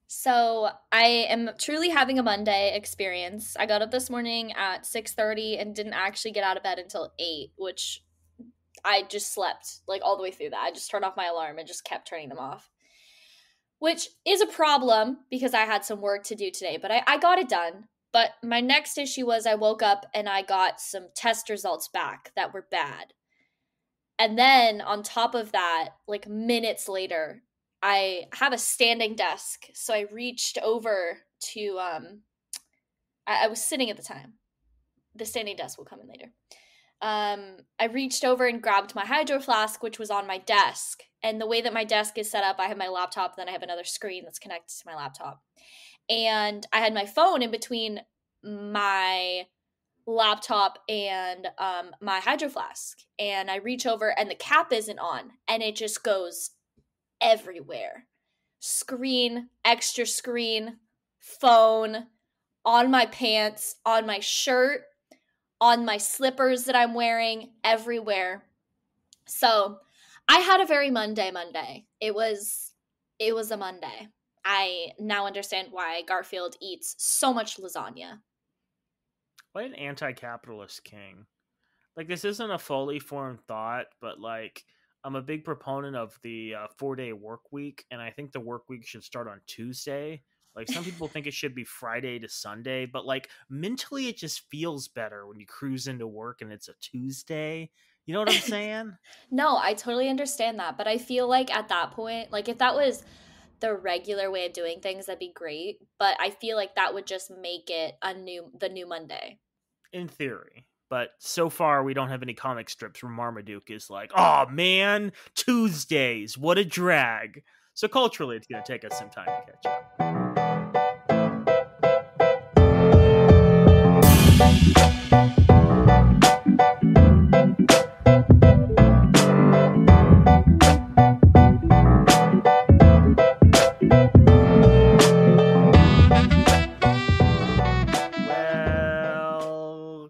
So I am truly having a Monday experience. I got up this morning at 6:30 and didn't actually get out of bed until 8, which I just slept like all the way through that. I just turned off my alarm and just kept turning them off, which is a problem because I had some work to do today, but I got it done. But my next issue was I woke up and I got some test results back that were bad. And then on top of that, like minutes later, I have a standing desk. So I reached over to I was sitting at the time. The standing desk will come in later. I reached over and grabbed my hydro flask, which was on my desk. And the way that my desk is set up, I have my laptop, then I have another screen that's connected to my laptop. And I had my phone in between my laptop and my hydro flask. And I reach over and the cap isn't on. And it just goes everywhere. Screen, extra screen, phone, on my pants, on my shirt, on my slippers that I'm wearing, everywhere. So I had a very Monday. It was a Monday. I now understand why Garfield eats so much lasagna. What an anti-capitalist king. Like, this isn't a fully formed thought, but like, I'm a big proponent of the 4-day work week, and I think the work week should start on Tuesday. Like, some people think it should be Friday to Sunday, but like, mentally it just feels better when you cruise into work and it's a Tuesday. You know what I'm saying? No, I totally understand that, but I feel like at that point, like if that was the regular way of doing things, that'd be great, but I feel like that would just make it the new Monday. In theory. But so far, we don't have any comic strips where Marmaduke is like, oh man, Tuesdays, what a drag. So culturally, it's going to take us some time to catch up.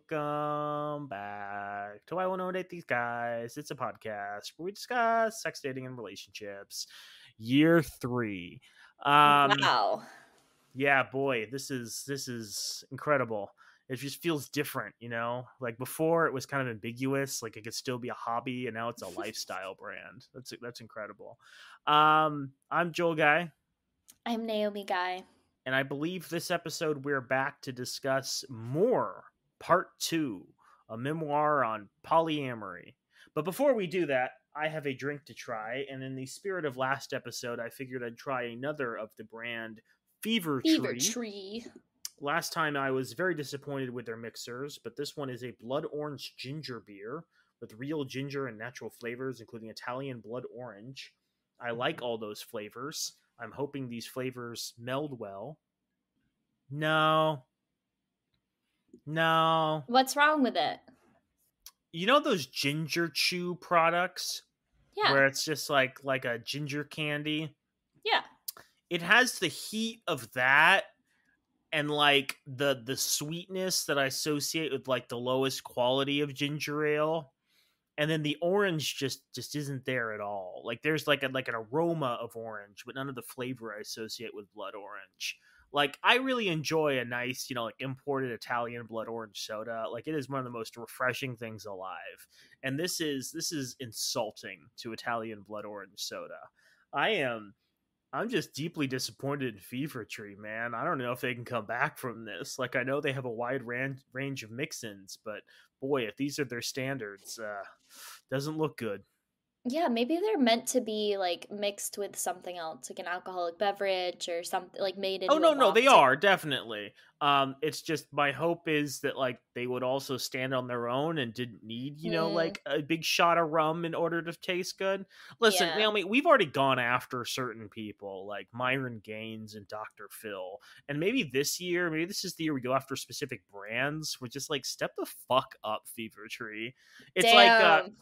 Welcome back to I Will Know Date These Guys. It's a podcast where we discuss sex, dating, and relationships. Year 3. Wow. Yeah, boy, this is incredible. It just feels different, you know? Like before it was kind of ambiguous, like it could still be a hobby, and now it's a lifestyle brand. That's incredible. I'm Joel Guy. I'm Naomi Guy. And I believe this episode we're back to discuss more, part 2, a memoir on polyamory. But before we do that, I have a drink to try, and in the spirit of last episode, I figured I'd try another of the brand Fever Tree. Last time I was very disappointed with their mixers, but this one is a blood orange ginger beer with real ginger and natural flavors, including Italian blood orange. I like all those flavors. I'm hoping these flavors meld well. No. What's wrong with it? You know those ginger chew products? Yeah. Where it's just like a ginger candy? Yeah. It has the heat of that and like the sweetness that I associate with like the lowest quality of ginger ale. And then the orange just isn't there at all. Like there's like an aroma of orange, but none of the flavor I associate with blood orange. Like I really enjoy a nice, like imported Italian blood orange soda. Like it is one of the most refreshing things alive. And this is insulting to Italian blood orange soda. I'm just deeply disappointed in Fever Tree, man. I don't know if they can come back from this. Like, I know they have a wide range of mix-ins, but boy, if these are their standards, doesn't look good. Yeah, maybe they're meant to be like mixed with something else, like an alcoholic beverage or something, like made into No, they mocktail. are definitely. It's just my hope is that like they would also stand on their own and didn't need like a big shot of rum in order to taste good. Listen, Yeah. Naomi, we've already gone after certain people like Myron Gaines and Dr. Phil, and maybe this is the year we go after specific brands. We're just like step the fuck up, Fever Tree. It's Damn.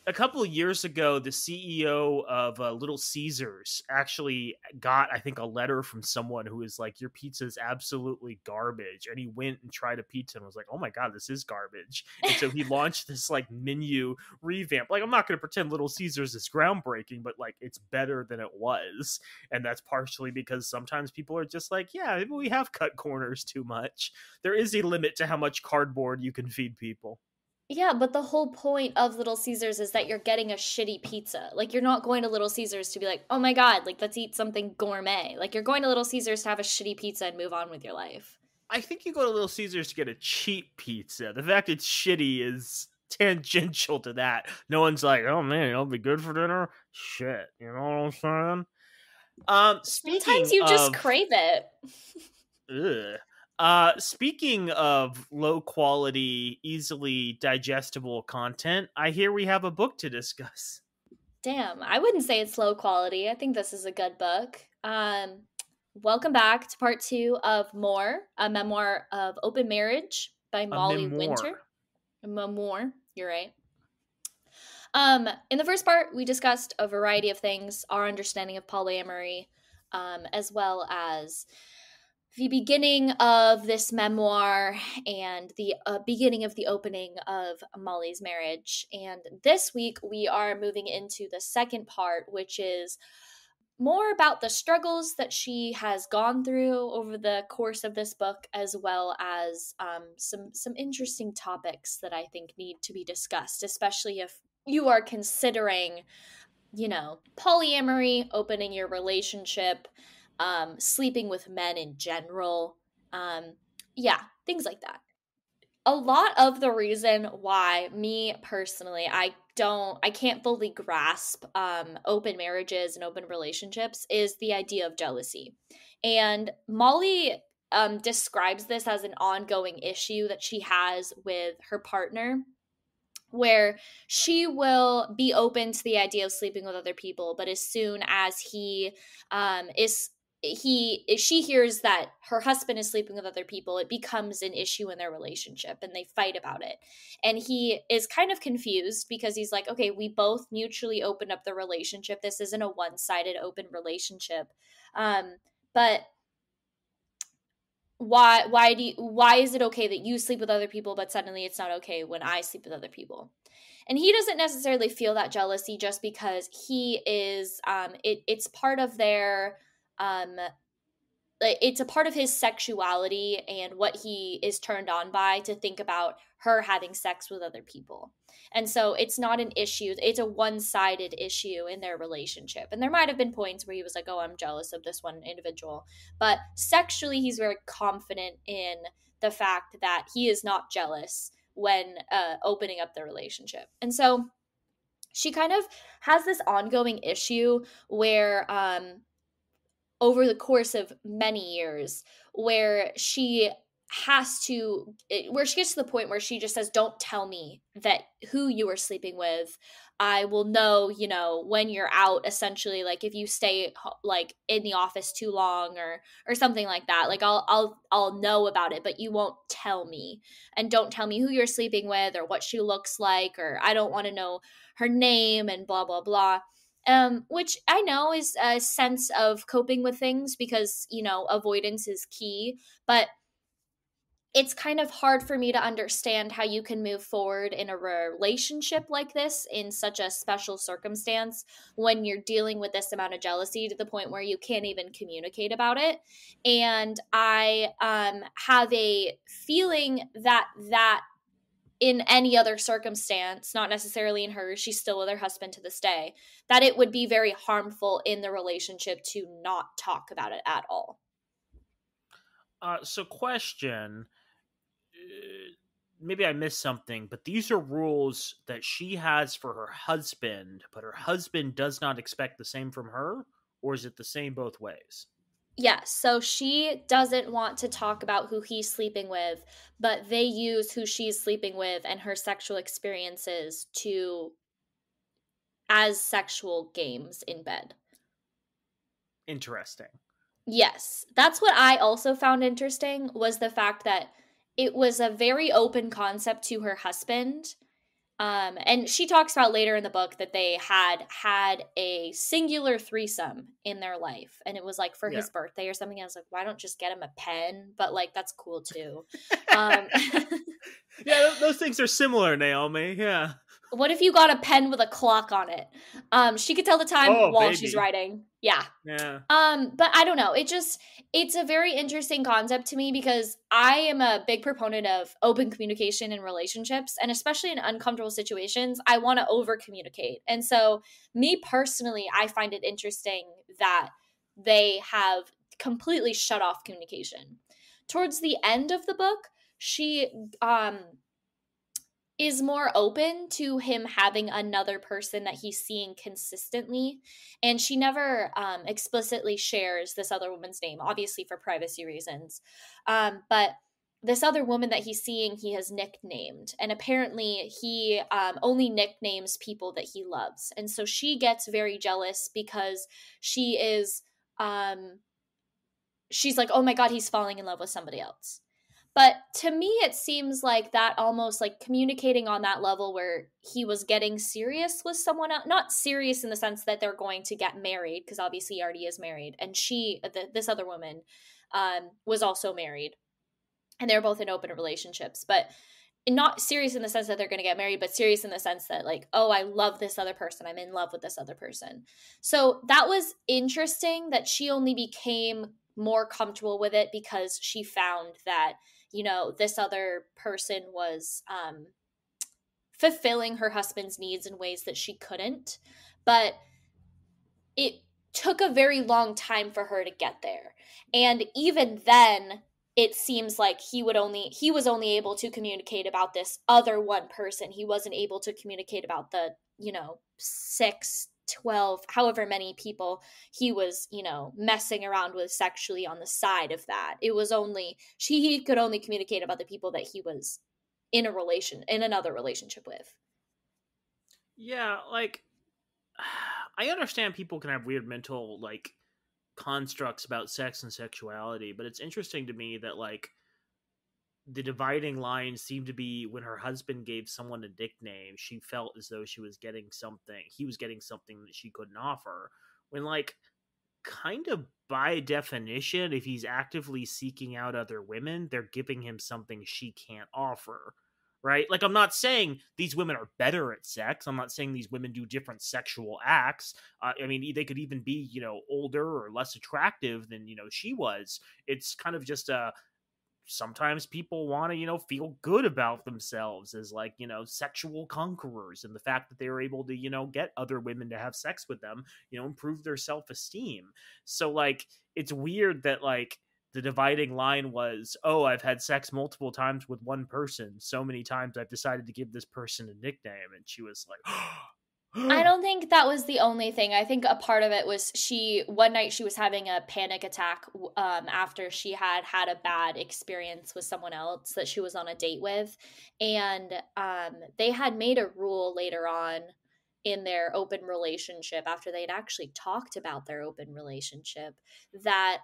a couple of years ago, the CEO of Little Caesars actually got, I think, a letter from someone who was like, "Your pizza is absolutely garbage," and he went and tried a pizza and was like, "Oh my god, this is garbage!" And so he launched this like menu revamp. Like, I'm not going to pretend Little Caesars is groundbreaking, but like it's better than it was, and that's partially because sometimes people are just like, "Yeah, maybe we have cut corners too much." There is a limit to how much cardboard you can feed people. Yeah, but the whole point of Little Caesars is that you're getting a shitty pizza. Like, you're not going to Little Caesars to be like, oh my god, like, let's eat something gourmet. Like, you're going to Little Caesars to have a shitty pizza and move on with your life. I think you go to Little Caesars to get a cheap pizza. The fact it's shitty is tangential to that. No one's like, "Oh man, it'll be good for dinner." Shit, you know what I'm saying? Sometimes Speaking you just of, crave it. ugh, speaking of low quality, easily digestible content, I hear we have a book to discuss. Damn, I wouldn't say it's low quality. I think this is a good book. Welcome back to part 2 of More, a memoir of open marriage by A Molly Winter. memoir. A memoir, you're right. In the first part, we discussed a variety of things, our understanding of polyamory, as well as the beginning of this memoir and the beginning of the opening of Molly's marriage. And this week, we are moving into the second part, which is more about the struggles that she has gone through over the course of this book, as well as some interesting topics that I think need to be discussed, especially if you are considering, polyamory, opening your relationship, sleeping with men in general. Yeah, things like that. A lot of the reason why me personally I can't fully grasp open marriages and open relationships is the idea of jealousy. And Molly describes this as an ongoing issue that she has with her partner, where she will be open to the idea of sleeping with other people, but as soon as she hears that her husband is sleeping with other people, it becomes an issue in their relationship and they fight about it. And he is kind of confused because he's like, okay, we both mutually opened up the relationship. This isn't a one-sided open relationship. But why is it okay that you sleep with other people but suddenly it's not okay when I sleep with other people? And he doesn't necessarily feel that jealousy just because he is it's part of their um it's a part of his sexuality and what he is turned on by to think about her having sex with other people. And so it's not an issue, it's a one-sided issue in their relationship. And there might have been points where he was like, oh, I'm jealous of this one individual, but sexually he's very confident in the fact that he is not jealous when opening up the relationship. And so she kind of has this ongoing issue where over the course of many years, where she gets to the point where she just says, don't tell me that who you are sleeping with. I will know, when you're out, essentially, like if you stay like in the office too long or something like that, like I'll know about it, but you won't tell me. And don't tell me who you're sleeping with or what she looks like, or I don't want to know her name and blah blah blah. Which I know is a sense of coping with things because, avoidance is key. But it's kind of hard for me to understand how you can move forward in a relationship like this in such a special circumstance when you're dealing with this amount of jealousy to the point where you can't even communicate about it. And I have a feeling that in any other circumstance, not necessarily in hers, she's still with her husband to this day, that it would be very harmful in the relationship to not talk about it at all. So question, maybe I missed something, but these are rules that she has for her husband, but her husband does not expect the same from her, or is it the same both ways? Yes, so she doesn't want to talk about who he's sleeping with, but they use who she's sleeping with and her sexual experiences to as sexual games in bed. Interesting. Yes, that's what I also found interesting was the fact that it was a very open concept to her husband, And she talks about later in the book that they had a singular threesome in their life, and it was like for Yeah. his birthday or something. I was like, why don't just get him a pen? But like that's cool too. Um, Yeah, those things are similar, Naomi. Yeah. what if you got a pen with a clock on it? She could tell the time Oh, while she's baby. writing. Yeah. Yeah. But I don't know. It's a very interesting concept to me because I am a big proponent of open communication in relationships, and especially in uncomfortable situations, I want to over communicate. And so, me personally, I find it interesting that they have completely shut off communication. Towards the end of the book, she is more open to him having another person that he's seeing consistently. And she never explicitly shares this other woman's name, obviously for privacy reasons. But this other woman that he's seeing, he has nicknamed. And apparently, he only nicknames people that he loves. And so she gets very jealous because she is. She's like, oh my God, he's falling in love with somebody else. But to me, it seems like that almost like communicating on that level where he was getting serious with someone else. Not serious in the sense that they're going to get married, because obviously he already is married. And this other woman, was also married. And they're both in open relationships. But not serious in the sense that they're going to get married, but serious in the sense that, like, oh, I love this other person. I'm in love with this other person. So that was interesting that she only became more comfortable with it because she found that, this other person was fulfilling her husband's needs in ways that she couldn't. But it took a very long time for her to get there. And even then, it seems like he was only able to communicate about this other one person. He wasn't able to communicate about the, 6, 12, however many people he was, messing around with sexually on the side of that. It was only he could only communicate about the people that he was in another relationship with. Yeah, like I understand people can have weird mental like constructs about sex and sexuality, but it's interesting to me that like the dividing line seemed to be when her husband gave someone a nickname, she felt as though he was getting something that she couldn't offer. When like kind of by definition, if he's actively seeking out other women, they're giving him something she can't offer. Right? Like, I'm not saying these women are better at sex. I'm not saying these women do different sexual acts. I mean, they could even be, older or less attractive than, she was. It's kind of just a sometimes people want to feel good about themselves as like sexual conquerors, and the fact that they were able to get other women to have sex with them improve their self-esteem. So like it's weird that like the dividing line was, oh, I've had sex multiple times with one person, so many times I've decided to give this person a nickname. And she was like I don't think that was the only thing. I think a part of it was one night she was having a panic attack after she had a bad experience with someone else that she was on a date with. And they had made a rule later on in their open relationship, after they'd actually talked about their open relationship, that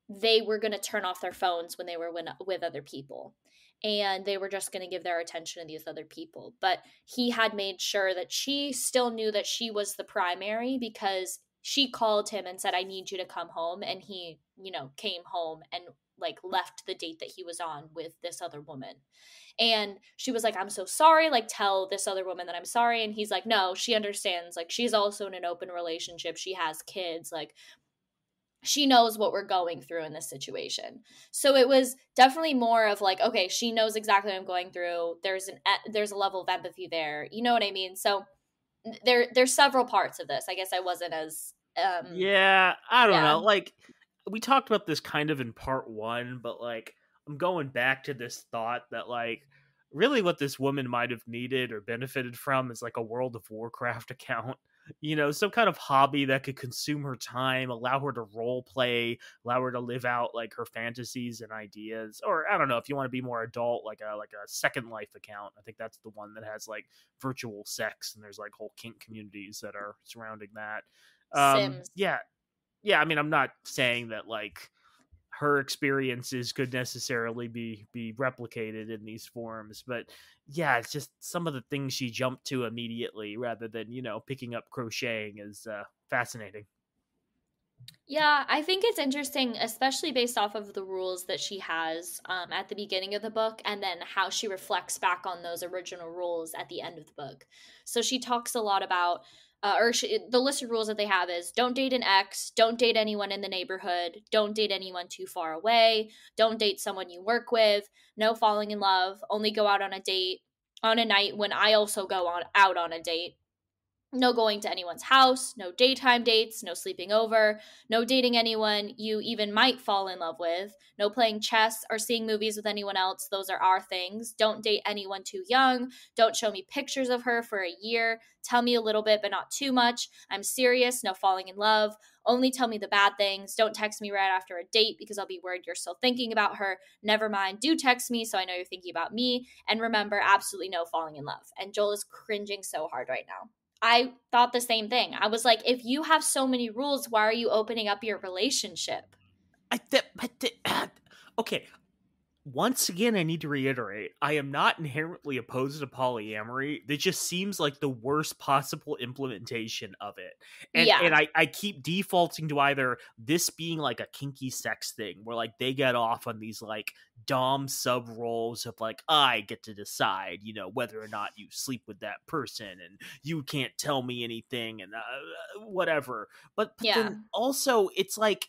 they were going to turn off their phones when they were with other people, and they were just going to give their attention to these other people. But he had made sure that she still knew that she was the primary, because she called him and said, I need you to come home. And he, came home and like left the date that he was on with this other woman. And she was like, I'm so sorry, like tell this other woman that I'm sorry. And he's like, no, she understands, like she's also in an open relationship, she has kids, like she knows what we're going through in this situation. So it was definitely more of like, okay, she knows exactly what I'm going through. There's a level of empathy there. You know what I mean? So there's several parts of this. I guess I wasn't as yeah, I don't yeah, know. Like we talked about this kind of in part 1, but like I'm going back to this thought that like really what this woman might have needed or benefited from is like a World of Warcraft account. Some kind of hobby that could consume her time, allow her to role play, allow her to live out like her fantasies and ideas. Or I don't know, if you want to be more adult, like a Second Life account. I think that's the one that has like virtual sex, and there's like whole kink communities that are surrounding that. Sims. Yeah, yeah. I mean, I'm not saying that like her experiences could necessarily be replicated in these forms. But yeah, it's just some of the things she jumped to immediately rather than, picking up crocheting is fascinating. Yeah, I think it's interesting, especially based off of the rules that she has at the beginning of the book, and then how she reflects back on those original rules at the end of the book. So she talks a lot about, the list of rules that they have is don't date an ex, don't date anyone in the neighborhood, don't date anyone too far away, don't date someone you work with, no falling in love, only go out on a date on a night when I also go on out on a date. No going to anyone's house, no daytime dates, no sleeping over, no dating anyone you even might fall in love with, no playing chess or seeing movies with anyone else. Those are our things. Don't date anyone too young. Don't show me pictures of her for a year. Tell me a little bit, but not too much. I'm serious, no falling in love. Only tell me the bad things. Don't text me right after a date because I'll be worried you're still thinking about her. Never mind, do text me so I know you're thinking about me. And remember, absolutely no falling in love. And Joel is cringing so hard right now. I thought the same thing. I was like, if you have so many rules, why are you opening up your relationship? Okay, once again, I need to reiterate, I am not inherently opposed to polyamory. That just seems like the worst possible implementation of it. And Yeah. I keep defaulting to either this being like a kinky sex thing where like they get off on these like dom sub roles of like, I get to decide, whether or not you sleep with that person and you can't tell me anything and whatever. But Yeah. then also it's like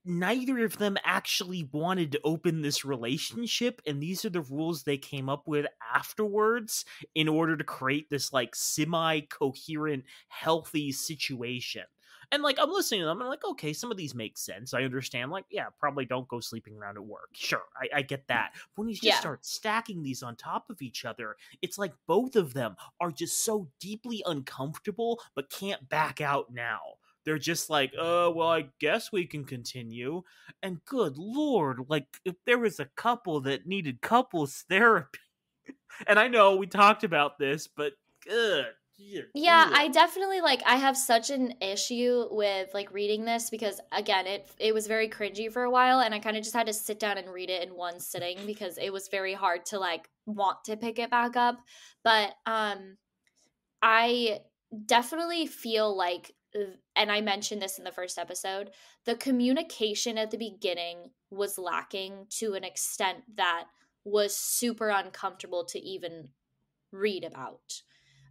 neither of them actually wanted to open this relationship, and these are the rules they came up with afterwards in order to create this like semi-coherent healthy situation. And like I'm listening to them and I'm like, okay, some of these make sense. I understand, like, yeah, probably don't go sleeping around at work. Sure, I get that. But when you just Yeah. start stacking these on top of each other, it's like both of them are just so deeply uncomfortable but can't back out now. They're just like, well, I guess we can continue. And good lord, like, if there was a couple that needed couples therapy, and I know we talked about this, but good. Yeah, I definitely I have such an issue with reading this because again, it was very cringy for a while and I kind of just had to sit down and read it in one sitting because it was very hard to want to pick it back up. But I definitely feel and I mentioned this in the first episode, the communication at the beginning was lacking to an extent that was super uncomfortable to even read about.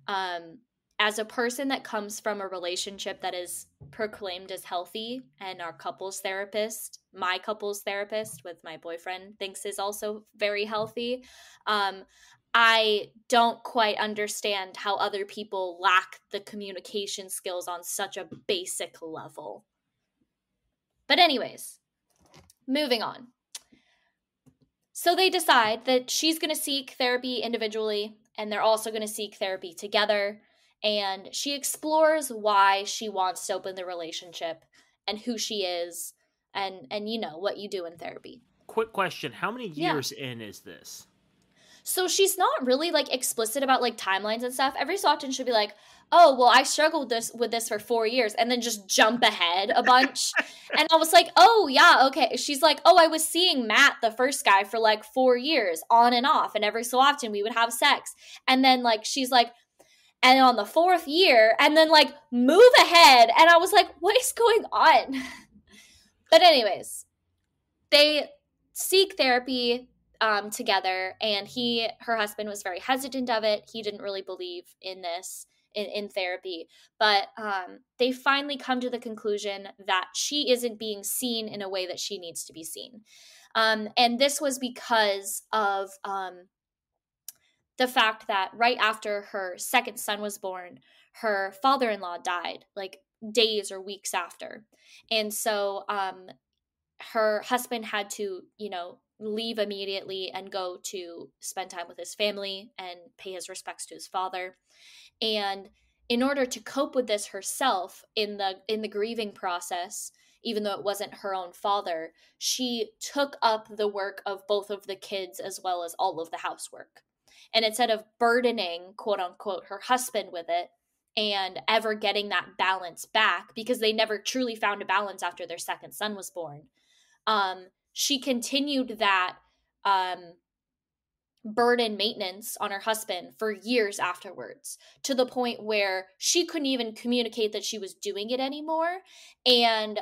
Um, as a person that comes from a relationship that is proclaimed as healthy, and our couples therapist, my couples therapist with my boyfriend, thinks is also very healthy, I don't quite understand how other people lack the communication skills on such a basic level. But, anyways, moving on. So they decide that she's going to seek therapy individually, and they're also going to seek therapy together. And she explores why she wants to open the relationship and who she is and what you do in therapy. Quick question: how many Yeah. years in is this? So she's not really explicit about timelines and stuff. Every so often she'll be like, "Oh, well, I struggled with this for 4 years," and then just jump ahead a bunch. And I was like, "Oh yeah, okay." She's like, "Oh, I was seeing Matt, the first guy, for 4 years, on and off, and every so often we would have sex." And then she's like, "And on the fourth year," and then move ahead, and I was like, "What is going on?" But anyways, they seek therapy together, and her husband was very hesitant of it. He didn't really believe in this in therapy, but they finally come to the conclusion that she isn't being seen in a way that she needs to be seen, and this was because of the fact that right after her second son was born, her father-in-law died days or weeks after, and so her husband had to, leave immediately and go to spend time with his family and pay his respects to his father. And in order to cope with this herself in the grieving process, even though it wasn't her own father, she took up the work of both of the kids as well as all of the housework. And instead of burdening, quote unquote, her husband with it and ever getting that balance back, because they never truly found a balance after their second son was born, she continued that um, burden maintenance on her husband for years afterwards, to the point where she couldn't even communicate that she was doing it anymore. And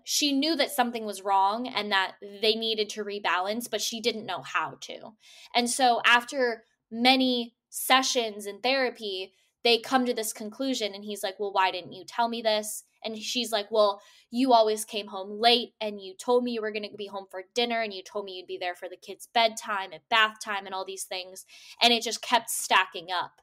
she knew that something was wrong and that they needed to rebalance, but she didn't know how to. And so after many sessions in therapy, they come to this conclusion, and he's like, well, why didn't you tell me this? And she's like, well, you always came home late, and you told me you were going to be home for dinner, and you told me you'd be there for the kids' bedtime and bath time and all these things. And it just kept stacking up.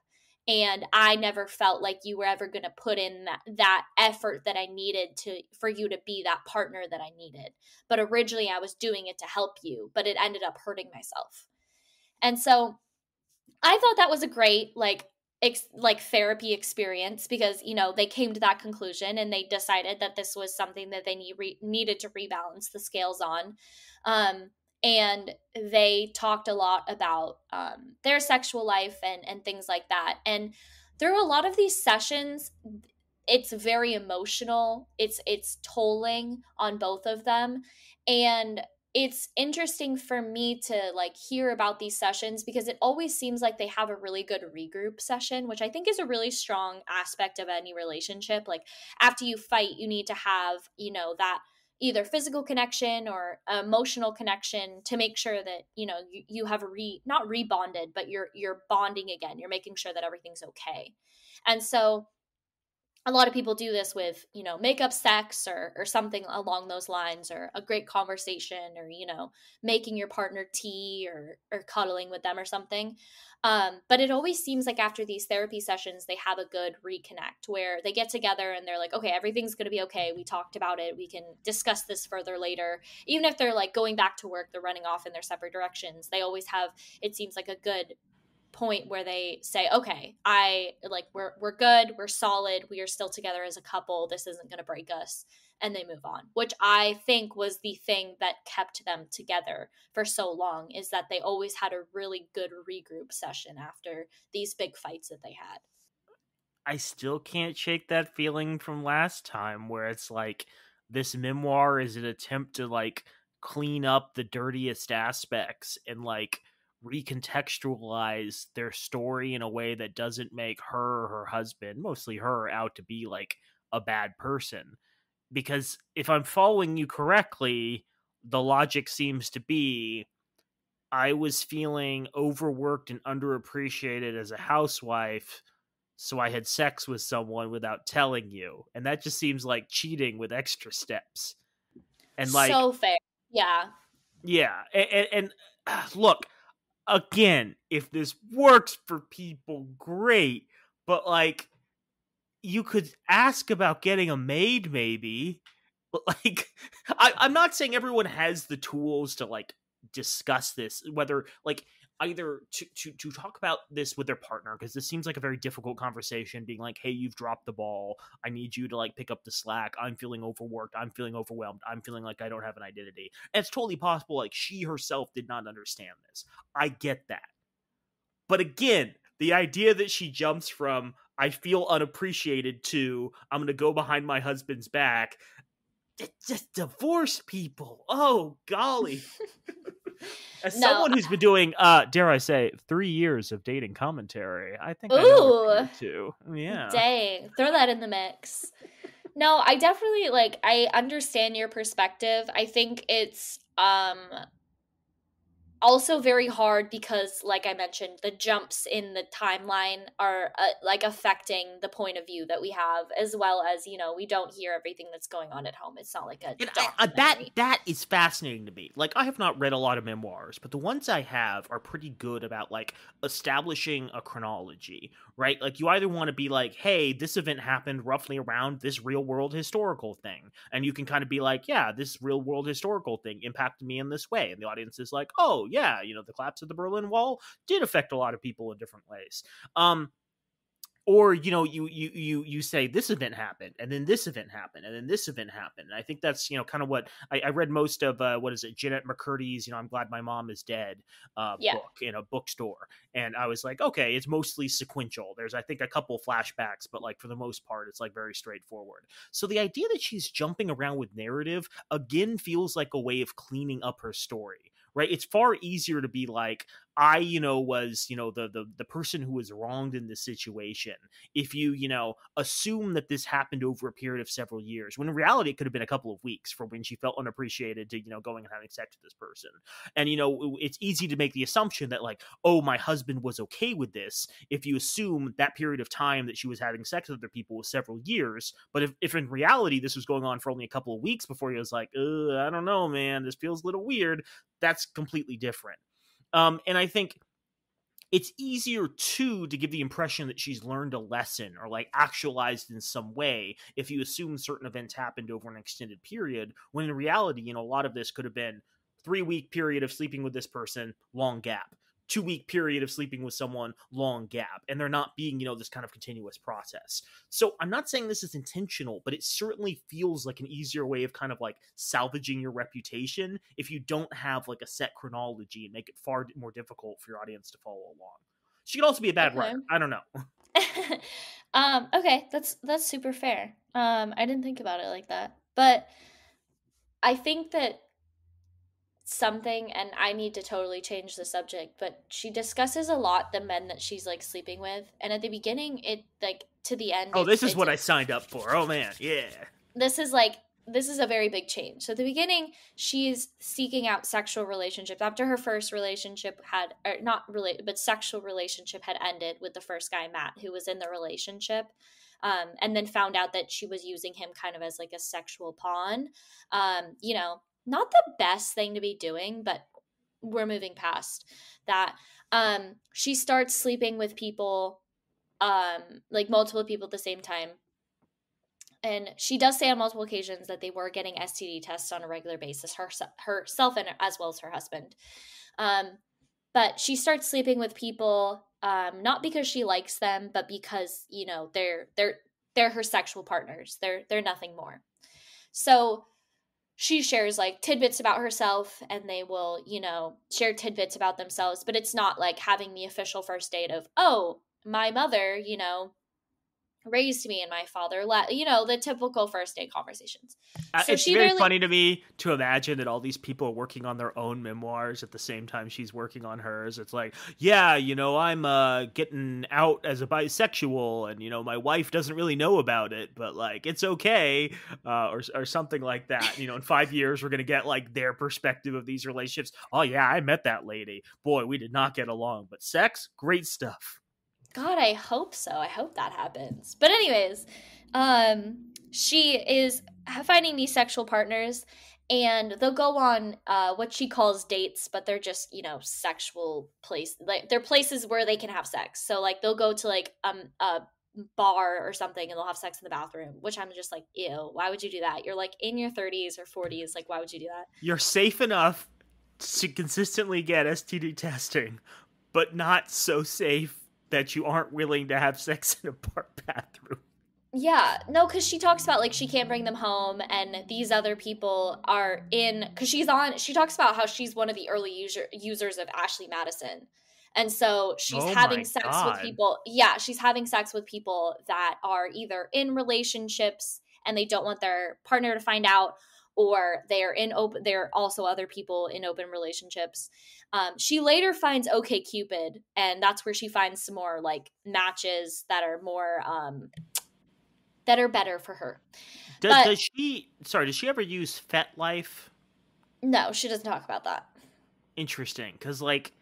And I never felt like you were ever going to put in that effort that I needed for you to be that partner that I needed. But originally I was doing it to help you, but it ended up hurting myself. And so I thought that was a great like therapy experience, because they came to that conclusion and they decided that this was something that they needed to rebalance the scales on. And they talked a lot about their sexual life and things like that. And through a lot of these sessions, it's very emotional. It's tolling on both of them. And it's interesting for me to like hear about these sessions, because it always seems like they have a really good regroup session, which I think is a really strong aspect of any relationship. Like after you fight, you need to have, that either physical connection or emotional connection to make sure that, you have not rebonded, but you're bonding again. You're making sure that everything's okay. And so a lot of people do this with, makeup sex or something along those lines, or a great conversation, or, making your partner tea or cuddling with them or something. But it always seems like after these therapy sessions, they have a good reconnect where they get together and they're like, okay, everything's going to be okay. We talked about it. We can discuss this further later. Even if they're like going back to work, they're running off in their separate directions. They always have, it seems like, a good point where they say, okay, we're good, we're solid, we are still together as a couple, this isn't going to break us, and they move on, which I think was the thing that kept them together for so long, is that they always had a really good regroup session after these big fights that they had. I still can't shake that feeling from last time, where it's like this memoir is an attempt to like clean up the dirtiest aspects and like recontextualize their story in a way that doesn't make her or her husband, mostly her, out to be like a bad person. Because if I'm following you correctly, the logic seems to be I was feeling overworked and underappreciated as a housewife, so I had sex with someone without telling you. And that just seems like cheating with extra steps. And like, So fair. Yeah. yeah. Look, again, if this works for people, great. But like, you could ask about getting a maid, maybe. But like, I'm not saying everyone has the tools to like discuss this, whether like either to talk about this with their partner, because this seems like a very difficult conversation, being like, hey, you've dropped the ball, I need you to like pick up the slack, I'm feeling overworked, I'm feeling overwhelmed, I'm feeling like I don't have an identity. And it's totally possible like she herself did not understand this. I get that. But again, the idea that she jumps from I feel unappreciated to I'm going to go behind my husband's back, just divorce people. Oh, golly. As No. someone who's been doing, dare I say, 3 years of dating commentary, I think I know a thing Ooh, or two. Yeah. dang, throw that in the mix. No, I definitely I understand your perspective. I think it's also very hard because, like I mentioned, the jumps in the timeline are like affecting the point of view that we have, as well as, we don't hear everything that's going on at home. It's not like a And documentary. that is fascinating to me. Like, I have not read a lot of memoirs, but the ones I have are pretty good about like establishing a chronology, right? Like, you either want to be like, hey, this event happened roughly around this real world historical thing, and you can kind of be like, yeah, this real world historical thing impacted me in this way, and the audience is like, oh yeah, the collapse of the Berlin Wall did affect a lot of people in different ways. or you say this event happened and then this event happened and then this event happened. And I think that's kind of what I read most of. What is it, Jeanette McCurdy's I'm Glad My Mom Is Dead Yeah. book in a bookstore, and I was like, okay, it's mostly sequential. There's, I think, a couple flashbacks, but like for the most part it's like very straightforward. So the idea that she's jumping around with narrative again feels like a way of cleaning up her story, right? It's far easier to be like, I, was, the person who was wronged in this situation. If you assume that this happened over a period of several years, when in reality it could have been a couple of weeks from when she felt unappreciated to, going and having sex with this person. And, it's easy to make the assumption that like, oh, my husband was okay with this. If you assume that period of time that she was having sex with other people was several years, but if in reality this was going on for only a couple of weeks before he was like, I don't know, man, this feels a little weird, that's completely different. And I think it's easier too to give the impression that she's learned a lesson or like actualized in some way if you assume certain events happened over an extended period, when in reality, a lot of this could have been 3-week period of sleeping with this person, long gap, 2-week period of sleeping with someone, long gap, and they're not being, this kind of continuous process. So I'm not saying this is intentional, but it certainly feels like an easier way of kind of like salvaging your reputation if you don't have like a set chronology and make it far more difficult for your audience to follow along. She could also be a bad Okay. writer. I don't know. Okay, that's super fair. I didn't think about it like that. But I think that something, and I need to totally change the subject, but she discusses a lot the men that she's like sleeping with, and at the beginning it like to the end Oh, this is it's what I signed up for. Oh man, yeah. this is a very big change. So at the beginning, she's seeking out sexual relationships after her first relationship had, or not really, but sexual relationship had ended with the first guy, Matt, who was in the relationship. And then found out that she was using him kind of as like a sexual pawn. Not the best thing to be doing, but we're moving past that. She starts sleeping with people, like multiple people at the same time, and she does say on multiple occasions that they were getting STD tests on a regular basis, herself and as well as her husband. But she starts sleeping with people, not because she likes them, but because they're her sexual partners. They're nothing more. So she shares like tidbits about herself, and they will share tidbits about themselves, but it's not like having the official first date of, oh, my mother raised me and my father the typical first date conversations. So It's she very literally, funny to me to imagine that all these people are working on their own memoirs at the same time she's working on hers. It's like, yeah, I'm getting out as a bisexual, and my wife doesn't really know about it, but like it's okay, or something like that. In 5 years we're gonna get like their perspective of these relationships. Oh yeah, I met that lady. Boy, we did not get along, but sex, great stuff. God, I hope so. I hope that happens. But anyways, she is finding these sexual partners, and they'll go on what she calls dates, but they're just sexual place, like they're places where they can have sex. So like they'll go to like a bar or something, and they'll have sex in the bathroom, which I'm just like, ew, why would you do that? You're like in your 30s or 40s, like why would you do that? You're safe enough to consistently get STD testing, but not so safe that you aren't willing to have sex in a bar bathroom. Yeah, no, because she talks about like she can't bring them home, and these other people are in, because she talks about how she's one of the early users of Ashley Madison. And so she's Oh having my sex with god. people. Yeah, she's having sex with people that are either in relationships and they don't want their partner to find out, or they are in open. There are also other people in open relationships. She later finds OkCupid, and that's where she finds some more like matches that are more that are better for her. But Does she? Sorry, does she ever use FetLife? no, she doesn't talk about that. Interesting, because like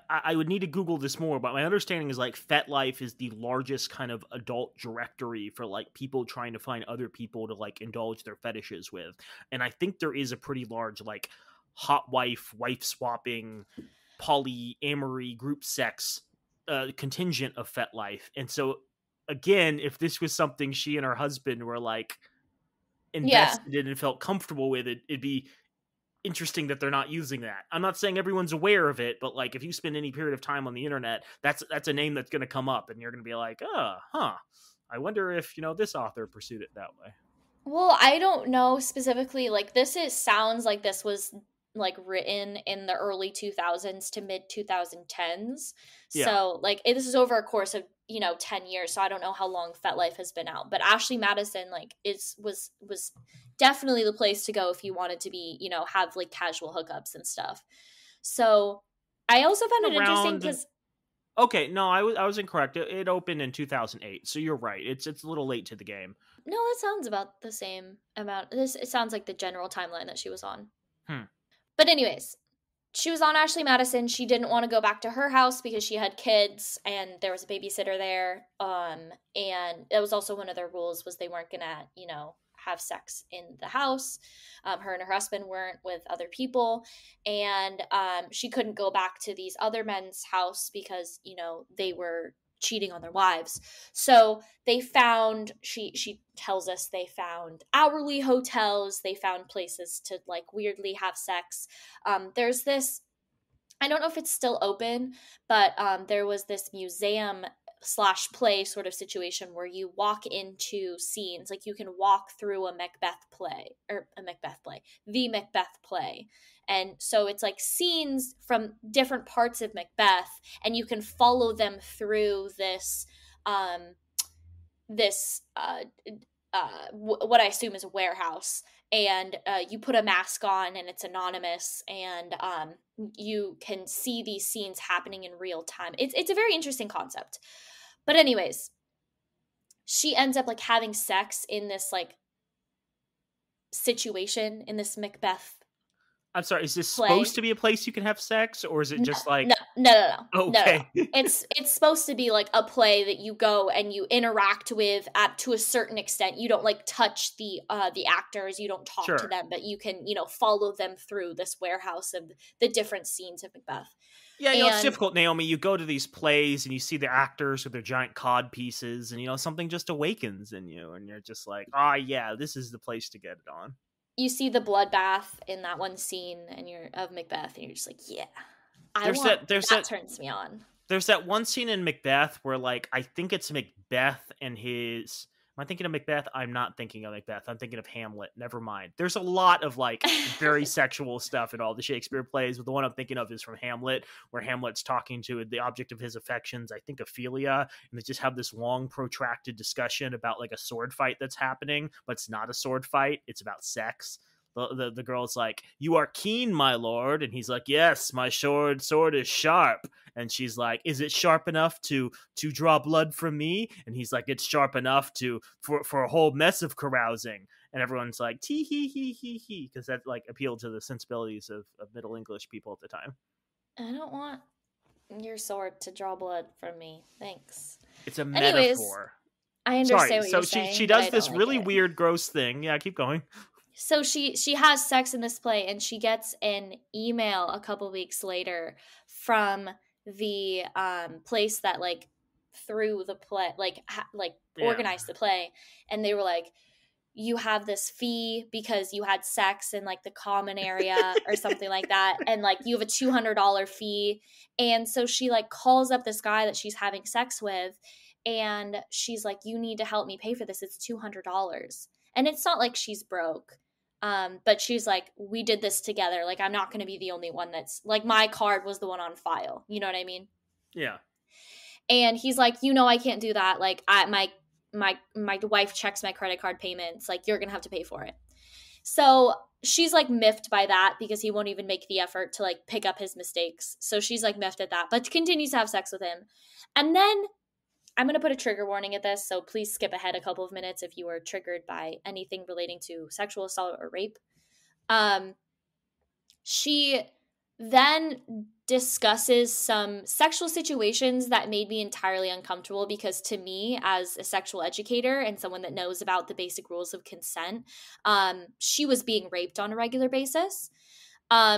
I would need to Google this more, but my understanding is like FetLife is the largest kind of adult directory for like people trying to find other people to like indulge their fetishes with, and I think there is a pretty large like hot wife swapping polyamory group sex contingent of FetLife, and so again, if this was something she and her husband were like Yeah. invested in and felt comfortable with, it'd be interesting that they're not using that. I'm not saying everyone's aware of it, but like if you spend any period of time on the internet, that's a name that's going to come up, and you're going to be like, I wonder if this author pursued it that way. Well, I don't know specifically. Like sounds like this was like written in the early 2000s to mid 2010s. Yeah, So like this is over a course of 10 years. So I don't know how long FetLife has been out. But Ashley Madison like was definitely the place to go if you wanted to be have like casual hookups and stuff. So I also found it interesting around. because Okay, no, I was incorrect. It opened in 2008, so you're right. It's a little late to the game. no, that sounds about the same amount. It sounds like the general timeline that she was on. Hmm. But anyways, she was on Ashley Madison. She didn't want to go back to her house because she had kids and there was a babysitter there. And it was also one of their rules was they weren't gonna, have sex in the house. Her and her husband weren't with other people, and she couldn't go back to these other men's house because they were cheating on their wives. So they found she tells us they found hourly hotels, they found places to like weirdly have sex. There's this, I don't know if it's still open, but there was this museum slash play sort of situation where you walk into scenes, like you can walk through the Macbeth play. And so it's like scenes from different parts of Macbeth, and you can follow them through this this what I assume is a warehouse, and you put a mask on and it's anonymous, and you can see these scenes happening in real time. It's a very interesting concept. But anyways, she ends up like having sex in this like situation in this Macbeth I'm sorry. Is this play. supposed to be a place you can have sex, or is it No, just no, like no, no, no, no, no. okay? It's supposed to be like a play that you go and you interact with at to a certain extent. You don't like touch the actors, you don't talk to Sure. them, but you can follow them through this warehouse of the different scenes of Macbeth. Yeah, it's And difficult, Naomi. You go to these plays and you see the actors with their giant cod pieces, and something just awakens in you, and you're just like, yeah, this is the place to get it on. you see the bloodbath in that one scene, and you're of Macbeth, and you're just like, yeah, that turns me on. There's that one scene in Macbeth where, like, I think it's Macbeth and his. Am I thinking of Macbeth? I'm not thinking of Macbeth. I'm thinking of Hamlet. Never mind. There's a lot of, like, very sexual stuff in all the Shakespeare plays, but the one I'm thinking of is from Hamlet, where Hamlet's talking to the object of his affections, I think Ophelia, and they just have this long, protracted discussion about, like, a sword fight that's happening, but it's not a sword fight. It's about sex. The girl's like, "You are keen, my lord," and he's like, "Yes, my sword is sharp." And she's like, "Is it sharp enough to draw blood from me?" And he's like, "It's sharp enough for a whole mess of carousing." And everyone's like, "Tee hee hee hee hee," because that like appealed to the sensibilities of Middle English people at the time. I don't want your sword to draw blood from me. Thanks. It's a Anyways, metaphor. I Sorry. understand what So you're saying. she But does I don't this like really it. weird, gross thing. Yeah, keep going. So she has sex in this play, and she gets an email a couple weeks later from the place that like threw the play, like Yeah. organized the play, and they were like, you have this fee because you had sex in like the common area or something like that, and like you have a $200 fee. And so she like calls up this guy that she's having sex with, and she's like, you need to help me pay for this, it's $200. And it's not like she's broke, but she's like, we did this together, like I'm not going to be the only one that's like, my card was the one on file, you know what I mean? Yeah. And he's like, I can't do that, like my wife checks my credit card payments, like you're gonna have to pay for it. So she's like miffed by that because he won't even make the effort to like pick up his mistakes. So she's like miffed at that, but continues to have sex with him. And then I'm gonna put a trigger warning at this, so please skip ahead a couple of minutes if you are triggered by anything relating to sexual assault or rape. She then discusses some sexual situations that made me entirely uncomfortable, because to me, as a sexual educator and someone that knows about the basic rules of consent, she was being raped on a regular basis.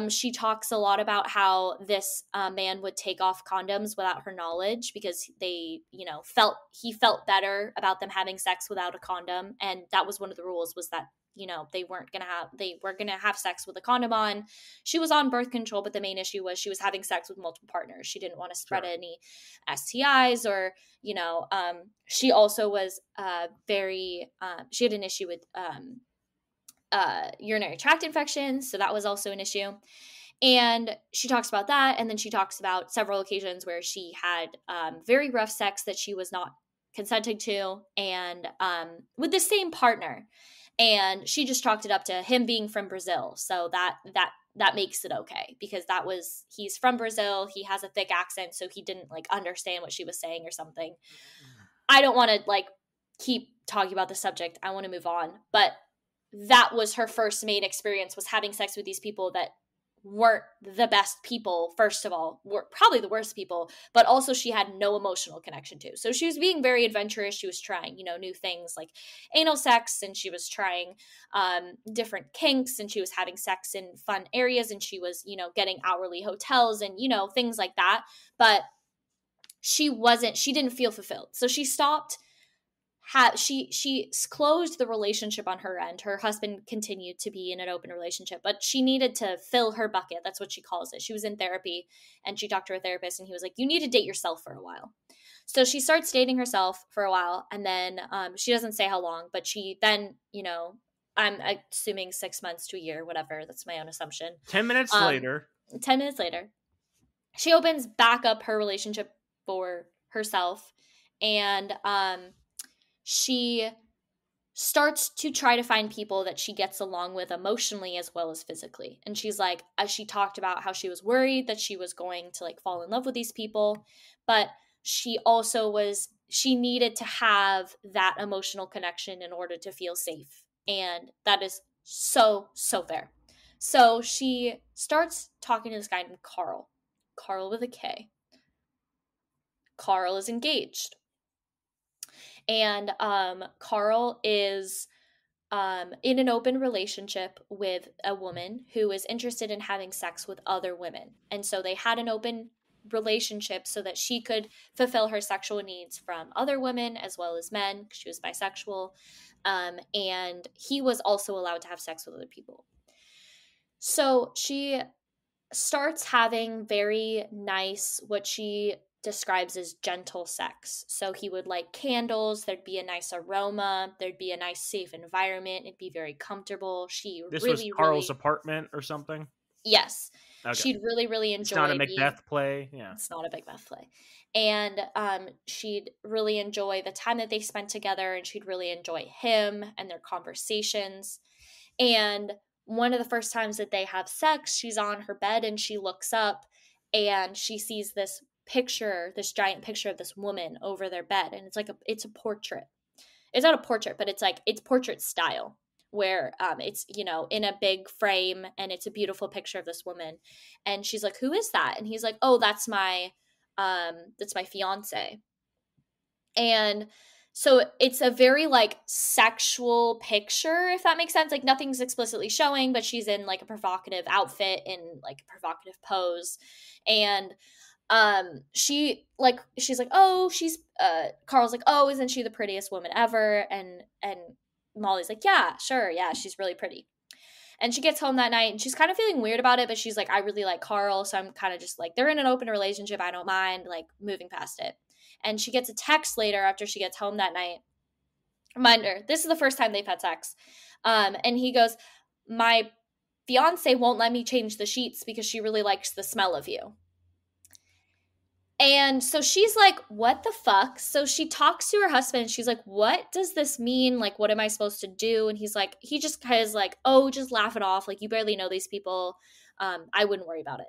She talks a lot about how this man would take off condoms without her knowledge because they, he felt better about them having sex without a condom, and that was one of the rules, was that they were gonna have sex with a condom on. She was on birth control, but the main issue was she was having sex with multiple partners. She didn't want to spread any STIs, or she also was she had an issue with urinary tract infections, so that was also an issue. And she talks about that, and then she talks about several occasions where she had very rough sex that she was not consenting to, and with the same partner. And she just chalked it up to him being from Brazil, so that makes it okay, because he's from Brazil, he has a thick accent, so he didn't understand what she was saying or something. I don't want to keep talking about the subject. I want to move on, but that was her first main experience, was having sex with these people that weren't the best people. First of all, were probably the worst people, but also she had no emotional connection to. So she was being very adventurous. She was trying, new things like anal sex, and she was trying different kinks, and she was having sex in fun areas, and she was, getting hourly hotels and, things like that. But she didn't feel fulfilled. So she stopped. She closed the relationship on her end. Her husband continued to be in an open relationship, but she needed to fill her bucket. That's what she calls it. She was in therapy, and she talked to her therapist, and he was like, you need to date yourself for a while. So she starts dating herself for a while, and then she doesn't say how long, but she then, I'm assuming 6 months to a year, whatever. That's my own assumption. 10 minutes later. 10 minutes later, she opens back up her relationship for herself, and she starts to try to find people that she gets along with emotionally as well as physically. And she's like, as she talked about how she was worried that she was going to fall in love with these people, but she needed to have that emotional connection in order to feel safe. And that is so, so fair. So she starts talking to this guy named Carl with a K. Carl is engaged. And Carl is in an open relationship with a woman who is interested in having sex with other women. And so they had an open relationship so that she could fulfill her sexual needs from other women as well as men, because she was bisexual. And he was also allowed to have sex with other people. So she starts having very nice, what she describes as gentle sex. So he would light candles, there'd be a nice aroma, there'd be a nice safe environment, it'd be very comfortable. This was Carl's apartment or something? Yes. Okay. She'd really, really enjoy. It's not a Macbeth play. Yeah. It's not a Macbeth play. And she'd really enjoy the time that they spent together, and she'd really enjoy him and their conversations. And one of the first times that they have sex, she's on her bed and she looks up and she sees this giant picture of this woman over their bed. And it's a portrait. It's not a portrait, but it's portrait style, where it's, in a big frame, and it's a beautiful picture of this woman. And she's like, who is that? And he's like, oh, that's my fiance. And so it's a very sexual picture, if that makes sense. Nothing's explicitly showing, but she's in a provocative outfit, in a provocative pose. And she's like, oh, Carl's like, oh, isn't she the prettiest woman ever? And Molly's like, yeah, sure, yeah, she's really pretty. And she gets home that night and she's kind of feeling weird about it, but she's like, I really like Carl, so I'm kind of just they're in an open relationship, I don't mind moving past it. And she gets a text later after she gets home that night. Reminder, this is the first time they've had sex. And he goes, my fiance won't let me change the sheets because she really likes the smell of you. And so she's like, what the fuck? So she talks to her husband and she's like, what does this mean? What am I supposed to do? And he just kind of oh, just laugh it off. You barely know these people. I wouldn't worry about it.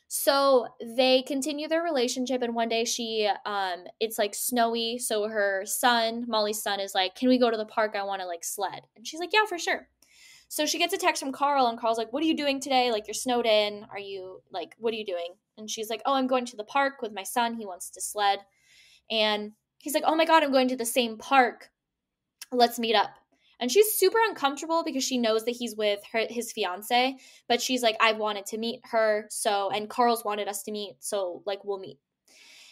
So they continue their relationship, and one day it's snowy. So her son, Molly's son, is like, can we go to the park? I want to sled. And she's like, yeah, for sure. So she gets a text from Carl, and Carl's like, what are you doing today? You're snowed in. Are you what are you doing? And she's like, oh, I'm going to the park with my son. He wants to sled. And he's like, oh my God, I'm going to the same park. Let's meet up. And she's super uncomfortable because she knows that he's with his fiance, but she's like, I wanted to meet her, so, and Carl's wanted us to meet, so like we'll meet.